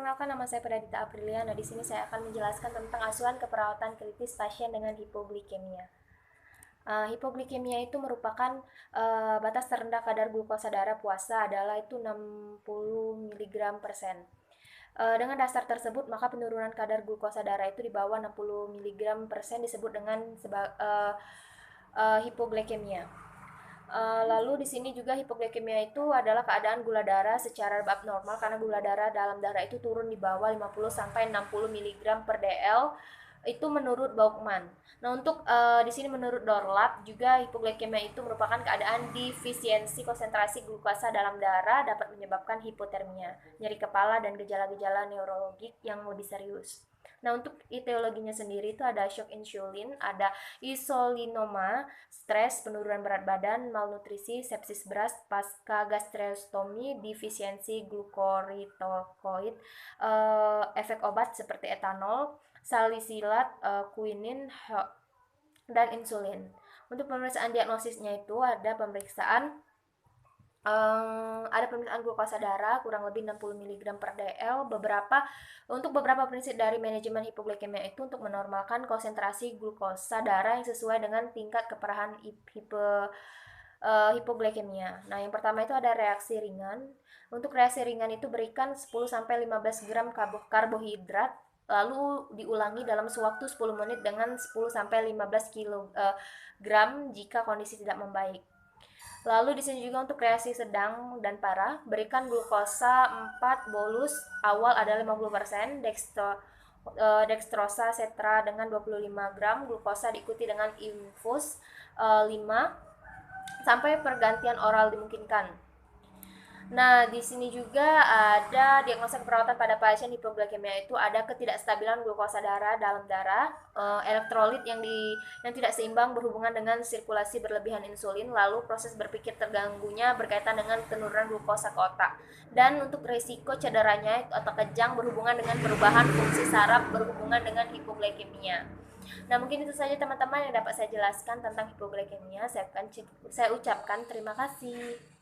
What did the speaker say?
Perkenalkan, nama saya Pradita Aprilia. Nah, di sini saya akan menjelaskan tentang asuhan keperawatan kritis pasien dengan hipoglikemia. Hipoglikemia itu merupakan batas terendah kadar glukosa darah puasa adalah itu 60 mg per sen. Dengan dasar tersebut, maka penurunan kadar glukosa darah itu di bawah 60 mg per sen disebut dengan hipoglikemia. Lalu di sini juga hipoglikemia itu adalah keadaan gula darah secara abnormal karena gula darah dalam darah itu turun di bawah 50 sampai 60 mg per dl itu menurut Baughman. Nah, untuk di sini menurut Dorlap juga hipoglikemia itu merupakan keadaan defisiensi konsentrasi glukosa dalam darah dapat menyebabkan hipotermia, nyeri kepala dan gejala-gejala neurologik yang lebih serius. Nah, untuk etiologinya sendiri itu ada shock insulin, ada isolinoma, stres, penurunan berat badan, malnutrisi, sepsis berat, pasca gastrostomi, defisiensi glukoritokoid, efek obat seperti etanol, salisilat, quinin, dan insulin. Untuk pemeriksaan diagnosisnya itu ada pemeriksaan glukosa darah kurang lebih 60 mg per dl. Untuk beberapa prinsip dari manajemen hipoglikemia itu untuk menormalkan konsentrasi glukosa darah yang sesuai dengan tingkat keparahan hipoglikemia. Nah, yang pertama itu ada reaksi ringan. Untuk reaksi ringan itu berikan 10 sampai 15 gram karbohidrat lalu diulangi dalam sewaktu 10 menit dengan 10 sampai 15 gram jika kondisi tidak membaik. Lalu di sini juga untuk reaksi sedang dan parah, berikan glukosa 4 bolus awal adalah 50%, dextrosa setra dengan 25 gram, glukosa diikuti dengan infus 5 sampai pergantian oral dimungkinkan. Nah, di sini juga ada diagnosa keperawatan pada pasien hipoglikemia itu ada ketidakstabilan glukosa darah dalam darah, elektrolit yang tidak seimbang berhubungan dengan sirkulasi berlebihan insulin, lalu proses berpikir terganggunya berkaitan dengan penurunan glukosa ke otak. Dan untuk risiko cederanya atau kejang berhubungan dengan perubahan fungsi saraf berhubungan dengan hipoglikemia. Nah, mungkin itu saja teman-teman yang dapat saya jelaskan tentang hipoglikemia. Saya ucapkan terima kasih.